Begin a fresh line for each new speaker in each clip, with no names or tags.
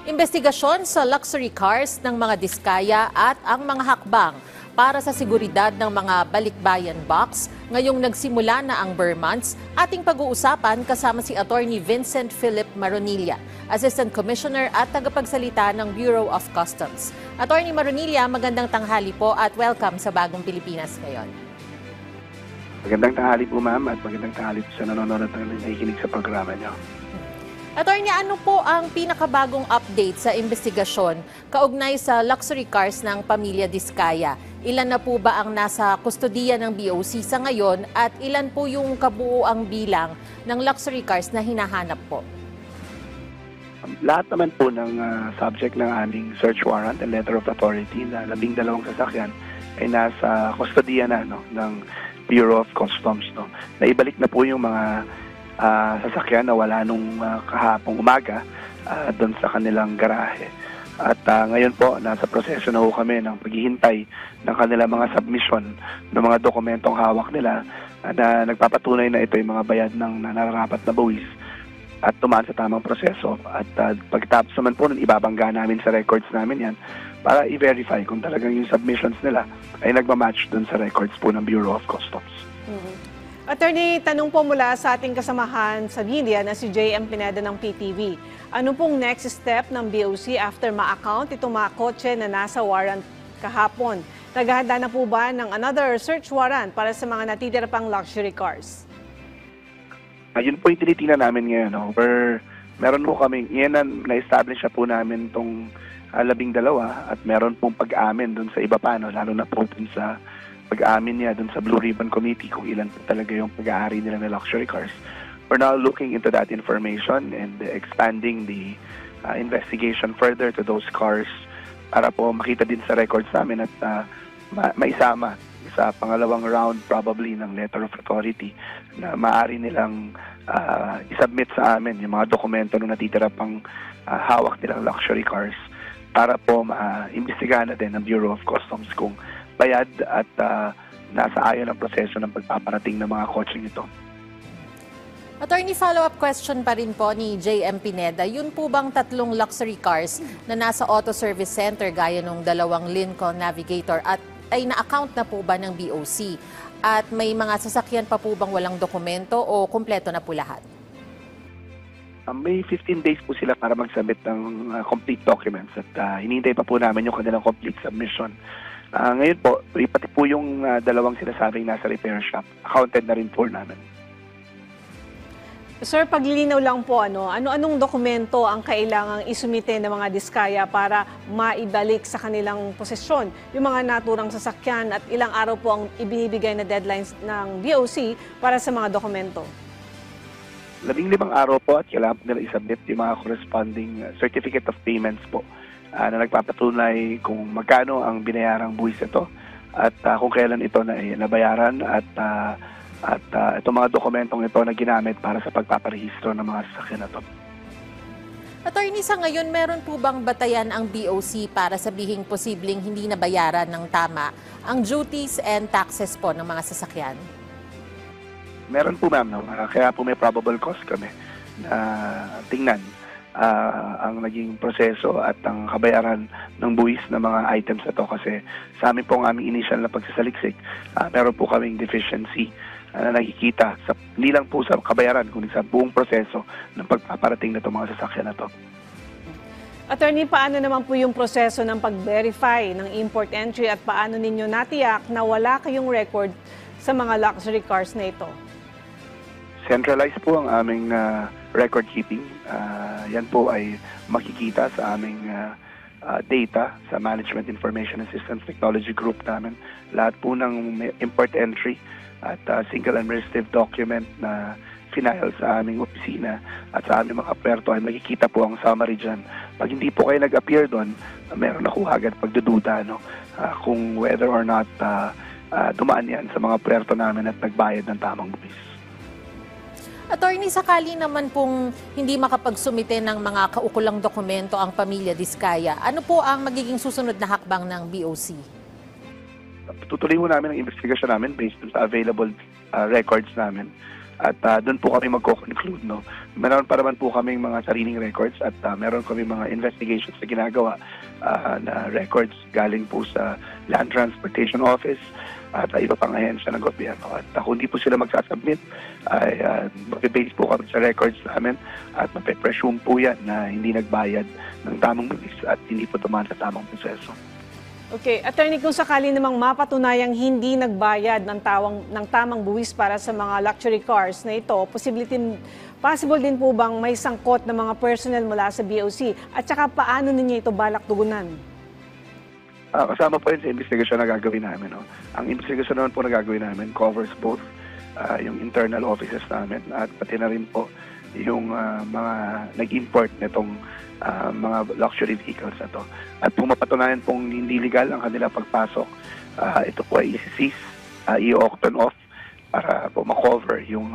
Investigasyon sa luxury cars ng mga diskaya at ang mga hakbang para sa seguridad ng mga balikbayan box. Ngayong nagsimula na ang Burr Months, ating pag-uusapan kasama si Attorney Vincent Philip Maronilla, Assistant Commissioner at tagapagsalita ng Bureau of Customs. Attorney Maronilla, magandang tanghali po at welcome sa Bagong Pilipinas ngayon.
Magandang tanghali po, ma'am, at magandang tanghali po sa nanonood at nakikinig sa programa niyo.
Attorney, ano po ang pinakabagong update sa investigasyon kaugnay sa luxury cars ng pamilya Diskaya? Ilan na po ba ang nasa kustodiya ng BOC sa ngayon at ilan po yung kabuuang bilang ng luxury cars na hinahanap po?
Lahat naman po ng subject ng aming search warrant and letter of authority na 12 sasakyan ay nasa kustodiya na ng Bureau of Customs. Naibalik na po yung mga sasakyan na wala nung kahapong umaga doon sa kanilang garahe. At ngayon po, nasa proseso na po kami ng paghihintay ng kanilang mga submission ng mga dokumentong hawak nila na nagpapatunay na ito yung mga bayad ng nararapat na buwis at tumaan sa tamang proseso. At pagkatapos naman po, ibabangga namin sa records namin yan para i-verify kung talagang yung submissions nila ay nagmamatch dun sa records po ng Bureau of Customs.
Attorney, tanong po mula sa ating kasamahan sa media na si JM Pineda ng PTV. Ano pong next step ng BOC after ma-account itong mga kotse na nasa warrant kahapon? Naghahanda na po ba ng another search warrant para sa mga natitira pang luxury cars?
Yun po yung tinitingnan namin ngayon. Meron po kami, yan na-establish na po namin itong 12 at meron pong pag-amin dun sa iba pa, lalo na po dun sa pag-amin niya dun sa Blue Ribbon Committee kung ilan po talaga yung pag-aari nila ng luxury cars. We're now looking into that information and expanding the investigation further to those cars para po makita din sa records namin at maisama sa pangalawang round probably ng letter of authority na maaari nilang isubmit sa amin yung mga dokumento na natitira pang hawak nilang luxury cars para po ma-imbestigahan na din ng Bureau of Customs kung bayad at nasa ayon ang proseso ng pagpaparating ng mga kotseng ito.
Attorney, follow-up question pa rin po ni JM Pineda. Yun po bang 3 luxury cars na nasa auto service center gaya nung 2 Lincoln Navigator at ay na-account na po ba ng BOC? At may mga sasakyan pa po bang walang dokumento o kumpleto na po lahat?
May 15 days po sila para mag-submit ng complete documents at hinihintay pa po namin yung kanilang complete submission. Ngayon po, pati po yung 2 sinasabing nasa repair shop, accounted na rin po namin.
Sir, paglilinaw lang po, ano-anong dokumento ang kailangang isumite ng mga diskaya para maibalik sa kanilang posisyon yung mga naturang sasakyan at ilang araw po ang ibinibigay na deadlines ng BOC para sa mga dokumento?
15 araw po at kailangan po nila isubmit yung mga corresponding certificate of payments po na nagpapatunay kung magkano ang binayarang buwis ito at kung kailan ito na nabayaran at itong mga dokumentong ito na ginamit para sa pagpaparehistro ng mga sasakyan na ito.
Attorney, sa ngayon, meron po bang batayan ang BOC para sabihing posibleng hindi nabayaran ng tama ang duties and taxes po ng mga sasakyan?
Meron po, ma'am. Kaya po may probable cause kami na tingnan ang naging proseso at ang kabayaran ng buwis ng mga items na to kasi sa amin po ang aming initial na pagsasaliksik, meron po kaming deficiency na nakikita hindi lang po sa kabayaran kundi sa buong proseso ng pagpaparating na itong mga sasakyan na to.
Attorney, paano naman po yung proseso ng pag-verify ng import entry at paano ninyo natiyak na wala kayong record sa mga luxury cars na ito?
Centralized po ang aming record keeping. Yan po ay makikita sa aming data sa Management Information and Systems Technology Group namin. Lahat po ng import entry at single and restive document na final sa aming opisina at sa aming mga puerto ay makikita po ang summary dyan. Pag hindi po kayo nag-appear doon, meron ako agad pagdududa kung whether or not dumaan yan sa mga puerto namin at nagbayad ng tamang buwis.
Attorney, sakali naman pong hindi makapagsumite ng mga kaukulang dokumento ang pamilya Diskaya, ano po ang magiging susunod na hakbang ng BOC?
Tutuloy ho namin ang investigasyon namin based sa available records namin. At doon po kami magko-conclude, no. Meron pa naman po kaming mga sariling records at meron kami mga investigations na ginagawa na records galing po sa Land Transportation Office at iba pang ahensya ng gobyerno. At kung hindi po sila magsasubmit, ay mape-base po kami sa records namin at mape-presume po yan na hindi nagbayad ng tamang buwis at hindi po dumaan sa tamang proseso.
Okay, Attorney, kung sakali namang mapatunayang hindi nagbayad ng tamang buwis para sa mga luxury cars na ito, possible din po bang may sangkot na mga personnel mula sa BOC? At saka paano ninyo ito balak tugunan?
Kasama po yun sa investigasyon na gagawin namin. No? Ang investigasyon naman po na gagawin namin covers both yung internal offices namin at pati na rin po yung mga nag-import nitong mga luxury vehicles na to. At kung mapatunayan pong hindi legal ang kanila pagpasok, ito po ay i-seize, i-auction off para po makover yung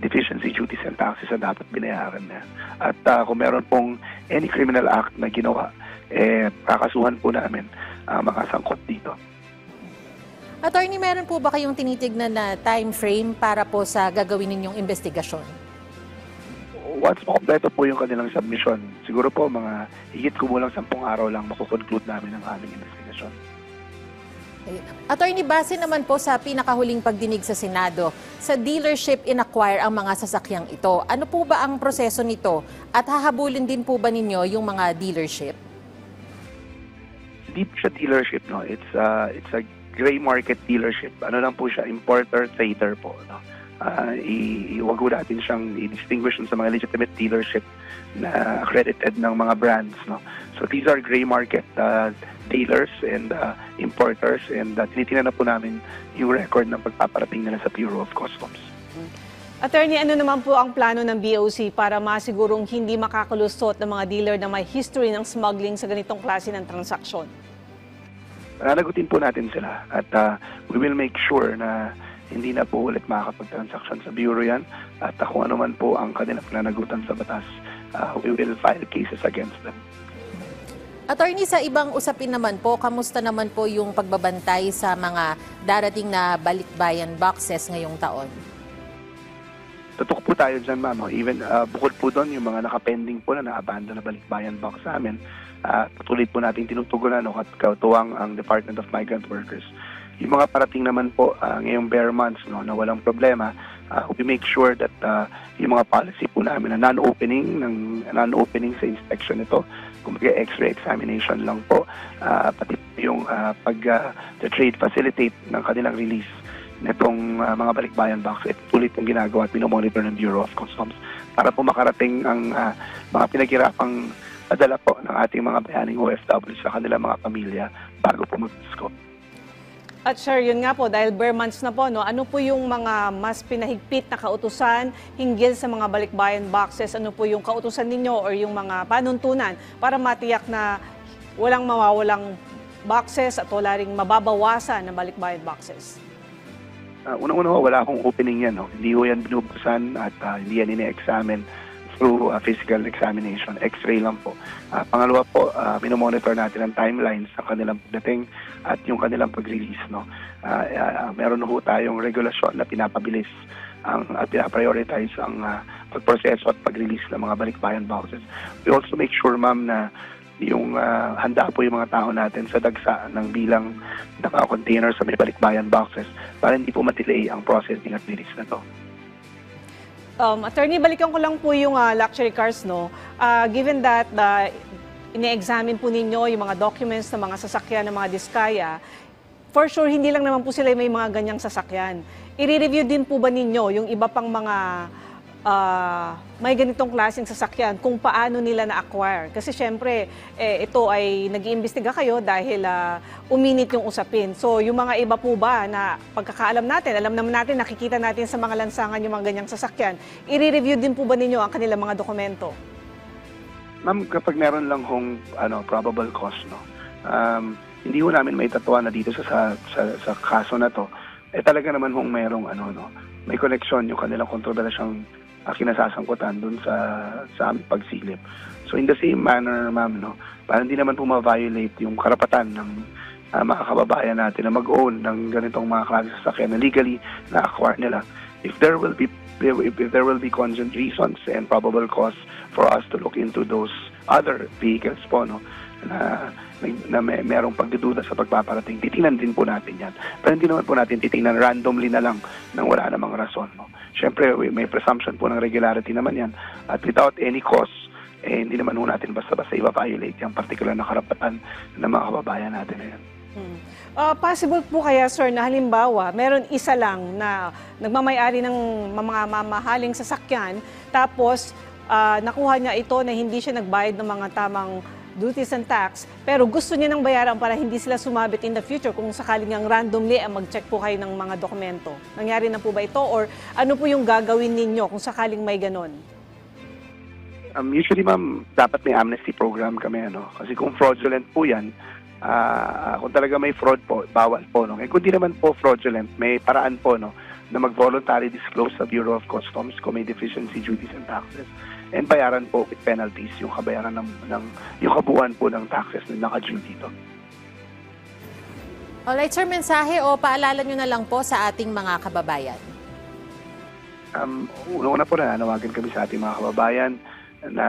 deficiency duties and taxes na dapat binayaran niya. At kung meron pong any criminal act na ginawa, kakasuhan po namin mga sangkot dito.
Attorney, meron po ba kayong tinitignan na time frame para po sa gagawin ninyong investigasyon?
Once makompleto po yung kanilang submission, siguro po mga higit kumulang 10 araw lang makukonclude namin ang aming investigasyon.
Attorney, base naman po sa pinakahuling pagdinig sa Senado, sa dealership in-acquire ang mga sasakyang ito. Ano po ba ang proseso nito? At hahabulin din po ba ninyo yung mga dealership?
Hindi po siya dealership, no? It's a gray market dealership. Ano lang po siya, importer, trader po, no? Iwag natin siyang i-distinguish sa mga legitimate dealership na accredited ng mga brands, no? So these are gray market dealers and importers, and tinitingnan na po namin yung record ng pagpaparating nila sa Bureau of Customs.
Attorney, ano naman po ang plano ng BOC para masigurong hindi makakalusot ng mga dealer na may history ng smuggling sa ganitong klase ng transaksyon?
Nanagutin po natin sila at we will make sure na hindi na po ulit makakapag-transaction sa Bureau yan. At kung ano man po ang kanilang pananagutan sa batas, we will file cases against them.
Attorney, sa ibang usapin naman po, kamusta naman po yung pagbabantay sa mga darating na balikbayan boxes ngayong taon?
Tutok po tayo dyan, ma'am. Even bukod po doon, yung mga nakapending po na na-abandon na balikbayan box sa amin, patuloy po natin tinutugunan at kautuwang ang Department of Migrant Workers. Yung mga parating naman po ngayong bare months, no, na walang problema, we make sure that yung mga policy po namin na non-opening sa inspection nito, kumbaga x-ray examination lang po, pati yung pag-trade facilitate ng kanilang release nitong mga balikbayan box, tuloy pong ginagawa at pinomonitor ng Bureau of Customs para po makarating ang mga pinaghirapang padala po ng ating mga bayaning OFW sa kanilang mga pamilya bago po mag-scope.
At sir, yun nga po, dahil bare months na po, no, ano po yung mga mas pinahigpit na kautusan hinggil sa mga balikbayan boxes? Ano po yung kautusan ninyo or yung mga panuntunan para matiyak na walang mawawalang boxes at wala ring mababawasan na balikbayan boxes?
Unang-una wala akong opening yan. No? Hindi ko yan binubuksan at hindi yan ine-examine through physical examination. X-ray lang po. Pangalawa po, minomonitor natin ang timelines ng kanilang pagdating at yung kanilang pag-release. No? Meron ho tayong regulasyon na pinapabilis at pinaprioritize ang pagproseso at pag-release ng mga balikbayan boxes. We also make sure, ma'am, na yung handa po yung mga tao natin sa dagsa ng bilang ng mga containers sa may balikbayan boxes para hindi po matilay ang processing at release na to.
Attorney, balikan ko lang po yung luxury cars, no? Given that ine-examine po ninyo yung mga documents ng mga sasakyan ng mga diskaya, for sure, hindi lang naman po sila may mga ganyang sasakyan. I-review din po ba ninyo yung iba pang mga may ganitong klaseng sasakyan kung paano nila na-acquire? Kasi syempre, ito ay nag-iimbestiga kayo dahil uminit yung usapin. So yung mga iba po ba na pagkakaalam natin, alam naman natin, nakikita natin sa mga lansangan yung mga ganyang sasakyan, i-review din po ba ninyo ang kanilang mga dokumento?
Ma'am, kapag meron lang hong probable cause, no, hindi ho namin may tatuan na dito sa kaso na to, talaga naman hong merong may connection yung kanilang kontrobersyang kinasasangkutan dun sa aming pagsilip. So in the same manner, ma'am, no, para hindi naman po ma-violate yung karapatan ng mga kababayan natin na mag-own ng ganitong mga klase sasakyan na legally na-acquire nila, if there will be congent reasons and probable cause for us to look into those other vehicles po, no, na merong pagdududa sa pagpaparating, titingnan din po natin yan. Pero hindi naman po natin titingnan randomly na lang nang wala namang rason. No? Siyempre, may presumption po ng regularity naman yan. At without any cause, hindi naman po natin basta-basta i-violate yung particular na karapatan ng mga kababayan natin na yan.
Possible po kaya, sir, na halimbawa, meron isa lang na nagmamayari ng mga mamahaling sasakyan, tapos nakuha niya ito na hindi siya nagbayad ng mga tamang duties and tax, pero gusto niya nang bayaran para hindi sila sumabit in the future kung sakaling ang randomly mag-check po kayo ng mga dokumento. Nangyari na po ba ito or ano po yung gagawin ninyo kung sakaling may ganon?
Usually, ma'am, dapat may amnesty program kami. Kasi kung fraudulent po yan, kung talaga may fraud po, bawal po. No? Kung di naman po fraudulent, may paraan po na mag-voluntary disclose sa Bureau of Customs kung may deficiency duties and taxes. And bayaran po with penalties yung kabayaran yung kabuuan po ng taxes na naka-due dito.
Alright, sir, mensahe o paalala nyo na lang po sa ating mga kababayan.
Una po na nanawagan kami sa ating mga kababayan na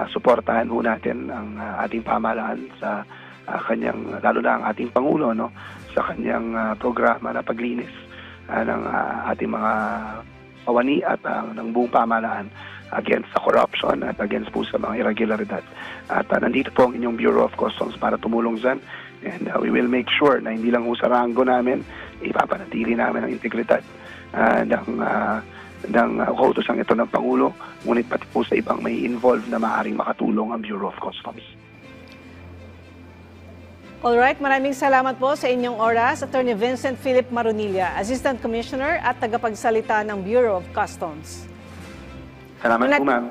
suportahan po natin ang ating pamahalaan sa kanyang, lalo na ang ating Pangulo, no, sa kanyang programa na paglinis ng ating mga kawani at ng buong pamahalaan against sa corruption at against po sa mga irregularidad. At nandito po ang inyong Bureau of Customs para tumulong dyan. And we will make sure na hindi lang po sa rango namin, ipapanatili namin ang integridad ng kautosang ito ng Pangulo, ngunit pati po sa ibang may involved na maaaring makatulong ang Bureau of Customs.
Alright, maraming salamat po sa inyong oras, Attorney Vincent Philip Marunilla, Assistant Commissioner at tagapagsalita ng Bureau of Customs.
Salamat po, ma'am.